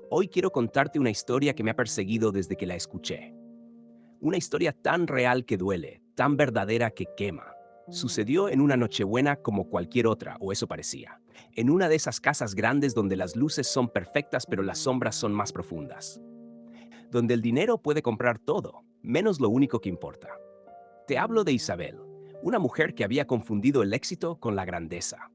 Hoy quiero contarte una historia que me ha perseguido desde que la escuché. Una historia tan real que duele, tan verdadera que quema. Sucedió en una Nochebuena como cualquier otra, o eso parecía. En una de esas casas grandes donde las luces son perfectas pero las sombras son más profundas. Donde el dinero puede comprar todo, menos lo único que importa. Te hablo de Isabel, una mujer que había confundido el éxito con la grandeza.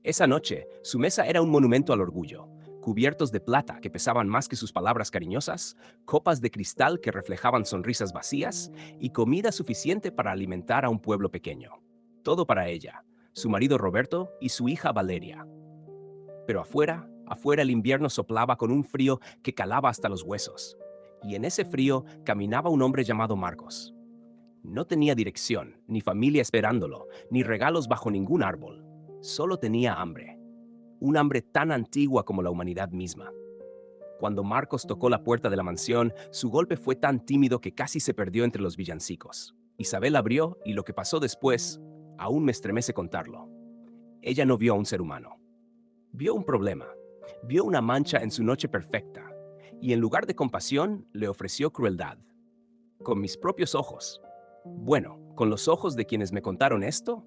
Esa noche, su mesa era un monumento al orgullo. Cubiertos de plata que pesaban más que sus palabras cariñosas, copas de cristal que reflejaban sonrisas vacías y comida suficiente para alimentar a un pueblo pequeño. Todo para ella, su marido Roberto y su hija Valeria. Pero afuera el invierno soplaba con un frío que calaba hasta los huesos. Y en ese frío caminaba un hombre llamado Marcos. No tenía dirección, ni familia esperándolo, ni regalos bajo ningún árbol. Solo tenía hambre, un hambre tan antigua como la humanidad misma. Cuando Marcos tocó la puerta de la mansión, su golpe fue tan tímido que casi se perdió entre los villancicos. Isabel abrió y lo que pasó después, aún me estremece contarlo. Ella no vio a un ser humano. Vio un problema. Vio una mancha en su noche perfecta. Y en lugar de compasión, le ofreció crueldad. Con mis propios ojos. Bueno, con los ojos de quienes me contaron esto,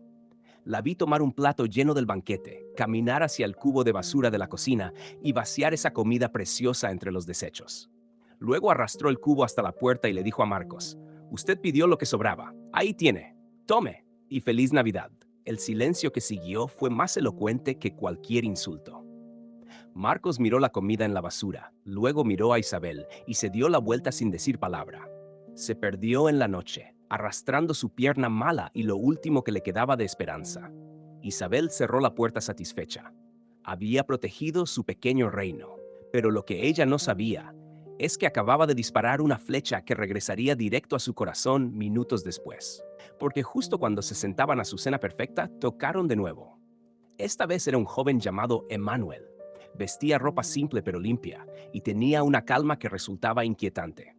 la vi tomar un plato lleno del banquete, caminar hacia el cubo de basura de la cocina y vaciar esa comida preciosa entre los desechos. Luego arrastró el cubo hasta la puerta y le dijo a Marcos, «Usted pidió lo que sobraba. Ahí tiene. Tome. Y feliz Navidad». El silencio que siguió fue más elocuente que cualquier insulto. Marcos miró la comida en la basura, luego miró a Isabel y se dio la vuelta sin decir palabra. Se perdió en la noche, arrastrando su pierna mala y lo último que le quedaba de esperanza. Isabel cerró la puerta satisfecha. Había protegido su pequeño reino, pero lo que ella no sabía es que acababa de disparar una flecha que regresaría directo a su corazón minutos después. Porque justo cuando se sentaban a su cena perfecta, tocaron de nuevo. Esta vez era un joven llamado Emmanuel. Vestía ropa simple pero limpia y tenía una calma que resultaba inquietante.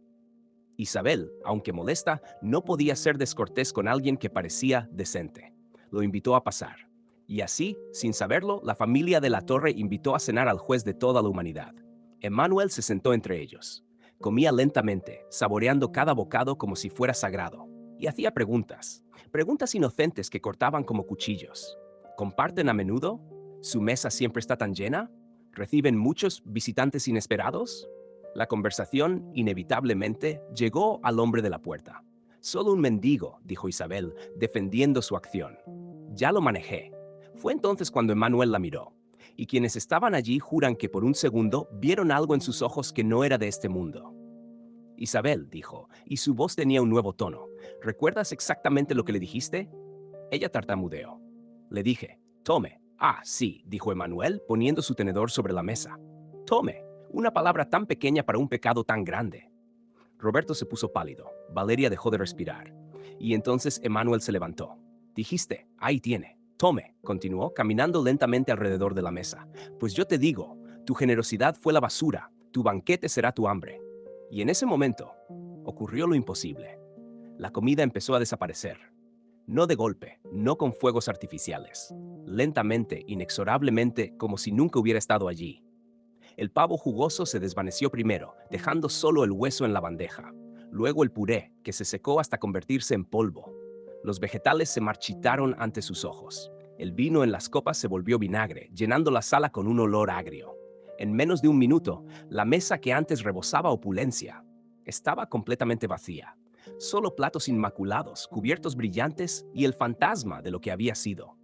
Isabel, aunque molesta, no podía ser descortés con alguien que parecía decente. Lo invitó a pasar. Y así, sin saberlo, la familia de la Torre invitó a cenar al juez de toda la humanidad. Emmanuel se sentó entre ellos. Comía lentamente, saboreando cada bocado como si fuera sagrado. Y hacía preguntas. Preguntas inocentes que cortaban como cuchillos. ¿Comparten a menudo? ¿Su mesa siempre está tan llena? ¿Reciben muchos visitantes inesperados? La conversación, inevitablemente, llegó al hombre de la puerta. Solo un mendigo, dijo Isabel, defendiendo su acción. Ya lo manejé. Fue entonces cuando Emmanuel la miró. Y quienes estaban allí juran que por un segundo vieron algo en sus ojos que no era de este mundo. Isabel, dijo, y su voz tenía un nuevo tono. ¿Recuerdas exactamente lo que le dijiste? Ella tartamudeó. Le dije, tome. Ah, sí, dijo Emmanuel, poniendo su tenedor sobre la mesa. Tome, una palabra tan pequeña para un pecado tan grande. Roberto se puso pálido. Valeria dejó de respirar. Y entonces Emmanuel se levantó. Dijiste, ahí tiene. Tome, continuó, caminando lentamente alrededor de la mesa. Pues yo te digo, tu generosidad fue la basura, tu banquete será tu hambre. Y en ese momento, ocurrió lo imposible. La comida empezó a desaparecer. No de golpe, no con fuegos artificiales. Lentamente, inexorablemente, como si nunca hubiera estado allí. El pavo jugoso se desvaneció primero, dejando solo el hueso en la bandeja. Luego el puré, que se secó hasta convertirse en polvo. Los vegetales se marchitaron ante sus ojos. El vino en las copas se volvió vinagre, llenando la sala con un olor agrio. En menos de un minuto, la mesa que antes rebosaba opulencia estaba completamente vacía. Solo platos inmaculados, cubiertos brillantes y el fantasma de lo que había sido.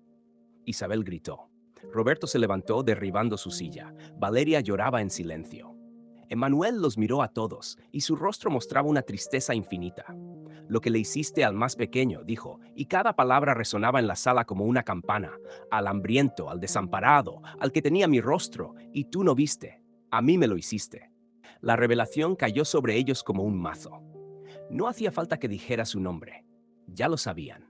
Isabel gritó. Roberto se levantó derribando su silla. Valeria lloraba en silencio. Emmanuel los miró a todos y su rostro mostraba una tristeza infinita. Lo que le hiciste al más pequeño, dijo, y cada palabra resonaba en la sala como una campana. Al hambriento, al desamparado, al que tenía mi rostro, y tú no viste. A mí me lo hiciste. La revelación cayó sobre ellos como un mazo. No hacía falta que dijera su nombre. Ya lo sabían.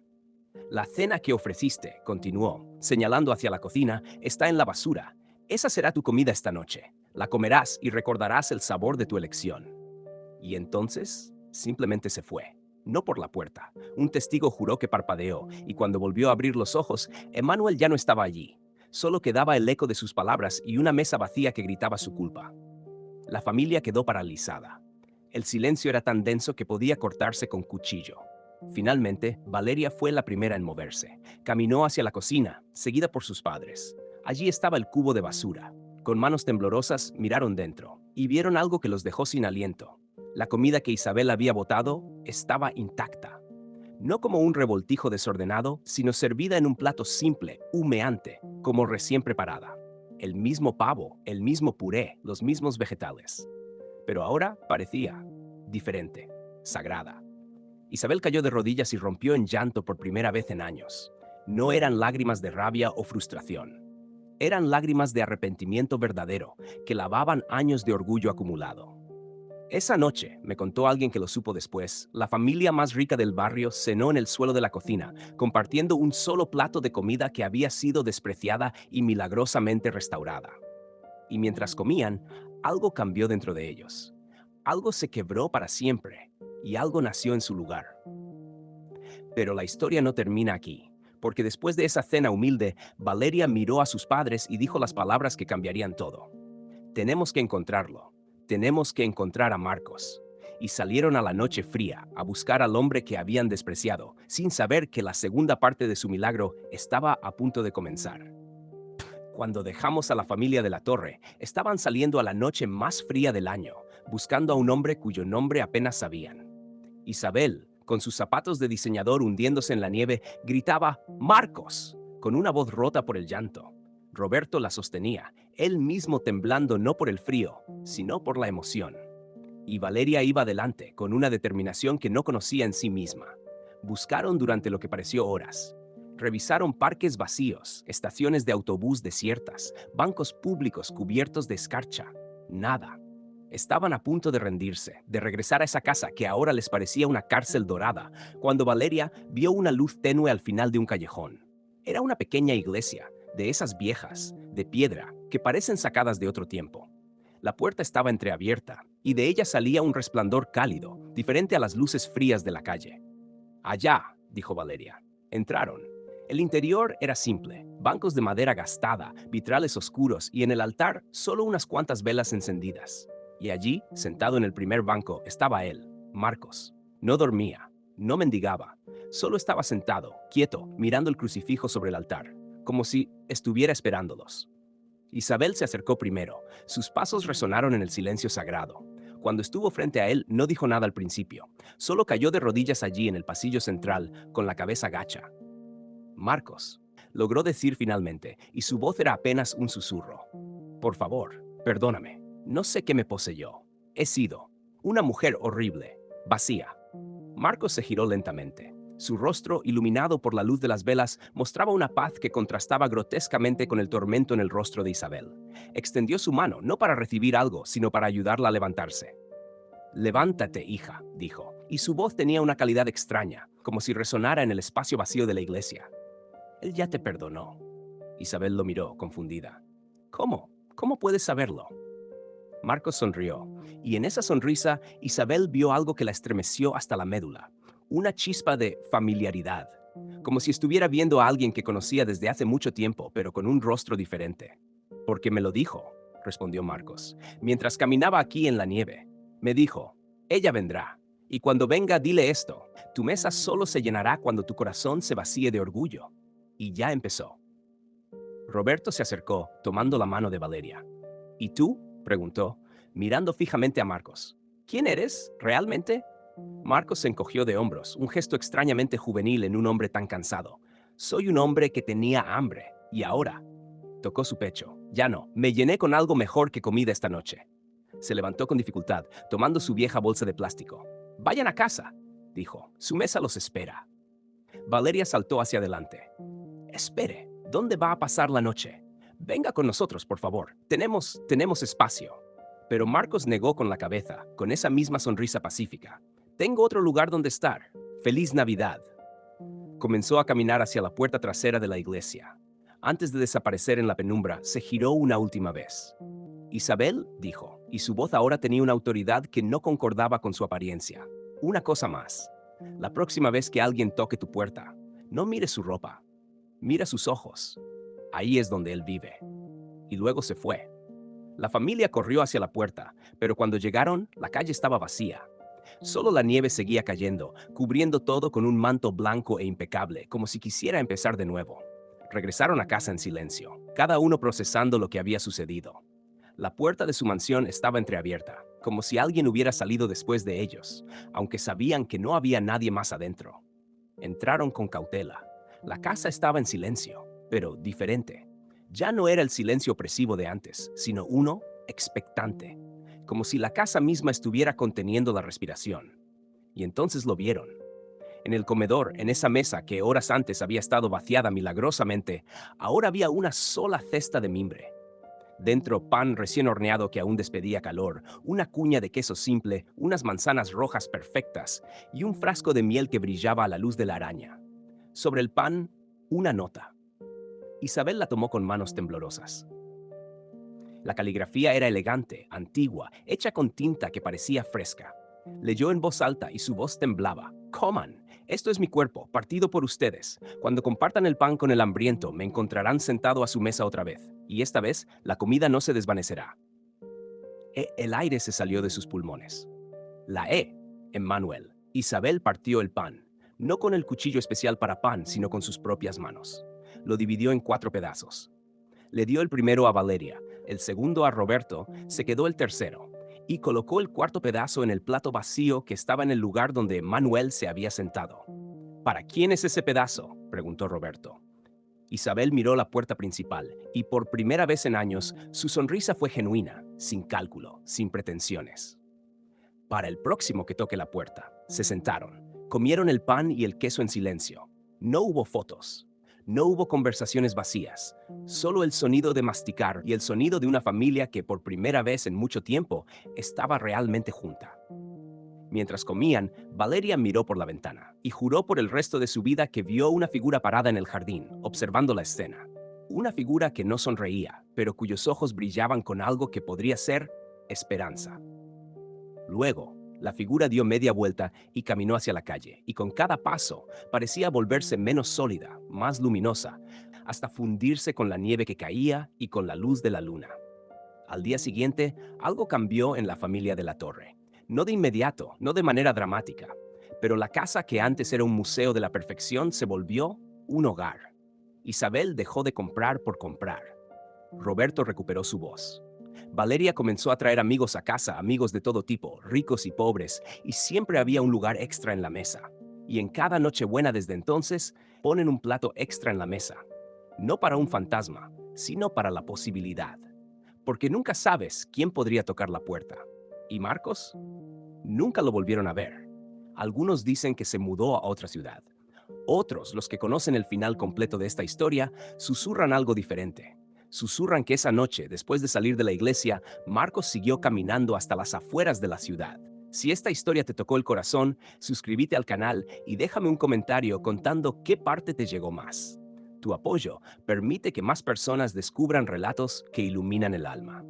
La cena que ofreciste, continuó, señalando hacia la cocina, está en la basura. Esa será tu comida esta noche. La comerás y recordarás el sabor de tu elección. Y entonces, simplemente se fue. No por la puerta. Un testigo juró que parpadeó, y cuando volvió a abrir los ojos, Emmanuel ya no estaba allí. Solo quedaba el eco de sus palabras y una mesa vacía que gritaba su culpa. La familia quedó paralizada. El silencio era tan denso que podía cortarse con cuchillo. Finalmente, Valeria fue la primera en moverse. Caminó hacia la cocina, seguida por sus padres. Allí estaba el cubo de basura. Con manos temblorosas miraron dentro y vieron algo que los dejó sin aliento. La comida que Isabel había botado estaba intacta. No como un revoltijo desordenado, sino servida en un plato simple, humeante, como recién preparada. El mismo pavo, el mismo puré, los mismos vegetales. Pero ahora parecía diferente, sagrada. Isabel cayó de rodillas y rompió en llanto por primera vez en años. No eran lágrimas de rabia o frustración. Eran lágrimas de arrepentimiento verdadero que lavaban años de orgullo acumulado. Esa noche, me contó alguien que lo supo después, la familia más rica del barrio cenó en el suelo de la cocina, compartiendo un solo plato de comida que había sido despreciada y milagrosamente restaurada. Y mientras comían, algo cambió dentro de ellos. Algo se quebró para siempre y algo nació en su lugar. Pero la historia no termina aquí, porque después de esa cena humilde, Valeria miró a sus padres y dijo las palabras que cambiarían todo. Tenemos que encontrarlo. Tenemos que encontrar a Marcos. Y salieron a la noche fría a buscar al hombre que habían despreciado, sin saber que la segunda parte de su milagro estaba a punto de comenzar. Cuando dejamos a la familia de la Torre, estaban saliendo a la noche más fría del año, buscando a un hombre cuyo nombre apenas sabían. Isabel, con sus zapatos de diseñador hundiéndose en la nieve, gritaba «¡Marcos!» con una voz rota por el llanto. Roberto la sostenía, él mismo temblando no por el frío, sino por la emoción. Y Valeria iba adelante, con una determinación que no conocía en sí misma. Buscaron durante lo que pareció horas. Revisaron parques vacíos, estaciones de autobús desiertas, bancos públicos cubiertos de escarcha. Nada. Estaban a punto de rendirse, de regresar a esa casa que ahora les parecía una cárcel dorada, cuando Valeria vio una luz tenue al final de un callejón. Era una pequeña iglesia, de esas viejas, de piedra, que parecen sacadas de otro tiempo. La puerta estaba entreabierta, y de ella salía un resplandor cálido, diferente a las luces frías de la calle. «Allá», dijo Valeria. Entraron. El interior era simple, bancos de madera gastada, vitrales oscuros y en el altar solo unas cuantas velas encendidas. Y allí, sentado en el primer banco, estaba él, Marcos. No dormía, no mendigaba, solo estaba sentado, quieto, mirando el crucifijo sobre el altar, como si estuviera esperándolos. Isabel se acercó primero. Sus pasos resonaron en el silencio sagrado. Cuando estuvo frente a él, no dijo nada al principio. Solo cayó de rodillas allí en el pasillo central, con la cabeza gacha. «Marcos», logró decir finalmente, y su voz era apenas un susurro. «Por favor, perdóname. No sé qué me poseyó. He sido una mujer horrible, vacía». Marcos se giró lentamente. Su rostro, iluminado por la luz de las velas, mostraba una paz que contrastaba grotescamente con el tormento en el rostro de Isabel. Extendió su mano, no para recibir algo, sino para ayudarla a levantarse. «Levántate, hija», dijo, y su voz tenía una calidad extraña, como si resonara en el espacio vacío de la iglesia. «Él ya te perdonó». Isabel lo miró, confundida. «¿Cómo? ¿Cómo puedes saberlo?» Marcos sonrió, y en esa sonrisa Isabel vio algo que la estremeció hasta la médula, una chispa de familiaridad, como si estuviera viendo a alguien que conocía desde hace mucho tiempo, pero con un rostro diferente. «Porque me lo dijo», respondió Marcos, «mientras caminaba aquí en la nieve. Me dijo, ella vendrá, y cuando venga dile esto, tu mesa solo se llenará cuando tu corazón se vacíe de orgullo». Y ya empezó. Roberto se acercó, tomando la mano de Valeria. «¿Y tú?», preguntó, mirando fijamente a Marcos. «¿Quién eres, realmente?» Marcos se encogió de hombros, un gesto extrañamente juvenil en un hombre tan cansado. «Soy un hombre que tenía hambre, y ahora…» Tocó su pecho. «Ya no, me llené con algo mejor que comida esta noche». Se levantó con dificultad, tomando su vieja bolsa de plástico. «Vayan a casa», dijo. «Su mesa los espera». Valeria saltó hacia adelante. «Espere, ¿dónde va a pasar la noche? Venga con nosotros, por favor. Tenemos espacio». Pero Marcos negó con la cabeza, con esa misma sonrisa pacífica. «Tengo otro lugar donde estar. ¡Feliz Navidad!». Comenzó a caminar hacia la puerta trasera de la iglesia. Antes de desaparecer en la penumbra, se giró una última vez. «Isabel», dijo, y su voz ahora tenía una autoridad que no concordaba con su apariencia. «Una cosa más. La próxima vez que alguien toque tu puerta, no mires su ropa. Mira sus ojos. Ahí es donde él vive». Y luego se fue. La familia corrió hacia la puerta, pero cuando llegaron, la calle estaba vacía. Solo la nieve seguía cayendo, cubriendo todo con un manto blanco e impecable, como si quisiera empezar de nuevo. Regresaron a casa en silencio, cada uno procesando lo que había sucedido. La puerta de su mansión estaba entreabierta, como si alguien hubiera salido después de ellos, aunque sabían que no había nadie más adentro. Entraron con cautela. La casa estaba en silencio, pero diferente. Ya no era el silencio opresivo de antes, sino uno expectante, como si la casa misma estuviera conteniendo la respiración. Y entonces lo vieron. En el comedor, en esa mesa que horas antes había estado vaciada milagrosamente, ahora había una sola cesta de mimbre. Dentro, pan recién horneado que aún despedía calor, una cuña de queso simple, unas manzanas rojas perfectas y un frasco de miel que brillaba a la luz de la araña. Sobre el pan, una nota. Isabel la tomó con manos temblorosas. La caligrafía era elegante, antigua, hecha con tinta que parecía fresca. Leyó en voz alta y su voz temblaba. Coman, esto es mi cuerpo, partido por ustedes. Cuando compartan el pan con el hambriento, me encontrarán sentado a su mesa otra vez. Y esta vez, la comida no se desvanecerá. El aire se salió de sus pulmones. La Emmanuel. Isabel partió el pan, no con el cuchillo especial para pan, sino con sus propias manos. Lo dividió en 4 pedazos. Le dio el primero a Valeria, el segundo a Roberto, se quedó el tercero, y colocó el cuarto pedazo en el plato vacío que estaba en el lugar donde Manuel se había sentado. ¿Para quién es ese pedazo?, preguntó Roberto. Isabel miró la puerta principal, y por primera vez en años, su sonrisa fue genuina, sin cálculo, sin pretensiones. Para el próximo que toque la puerta, se sentaron, comieron el pan y el queso en silencio. No hubo fotos. No hubo conversaciones vacías, solo el sonido de masticar y el sonido de una familia que por primera vez en mucho tiempo estaba realmente junta. Mientras comían, Valeria miró por la ventana y juró por el resto de su vida que vio una figura parada en el jardín, observando la escena. Una figura que no sonreía, pero cuyos ojos brillaban con algo que podría ser esperanza. Luego, la figura dio media vuelta y caminó hacia la calle, y con cada paso parecía volverse menos sólida, más luminosa, hasta fundirse con la nieve que caía y con la luz de la luna. Al día siguiente, algo cambió en la familia de la Torre. No de inmediato, no de manera dramática, pero la casa que antes era un museo de la perfección se volvió un hogar. Isabel dejó de comprar por comprar. Roberto recuperó su voz. Valeria comenzó a traer amigos a casa, amigos de todo tipo, ricos y pobres, y siempre había un lugar extra en la mesa. Y en cada Nochebuena desde entonces, ponen un plato extra en la mesa. No para un fantasma, sino para la posibilidad. Porque nunca sabes quién podría tocar la puerta. ¿Y Marcos? Nunca lo volvieron a ver. Algunos dicen que se mudó a otra ciudad. Otros, los que conocen el final completo de esta historia, susurran algo diferente. Susurran que esa noche, después de salir de la iglesia, Marcos siguió caminando hasta las afueras de la ciudad. Si esta historia te tocó el corazón, suscríbete al canal y déjame un comentario contando qué parte te llegó más. Tu apoyo permite que más personas descubran relatos que iluminan el alma.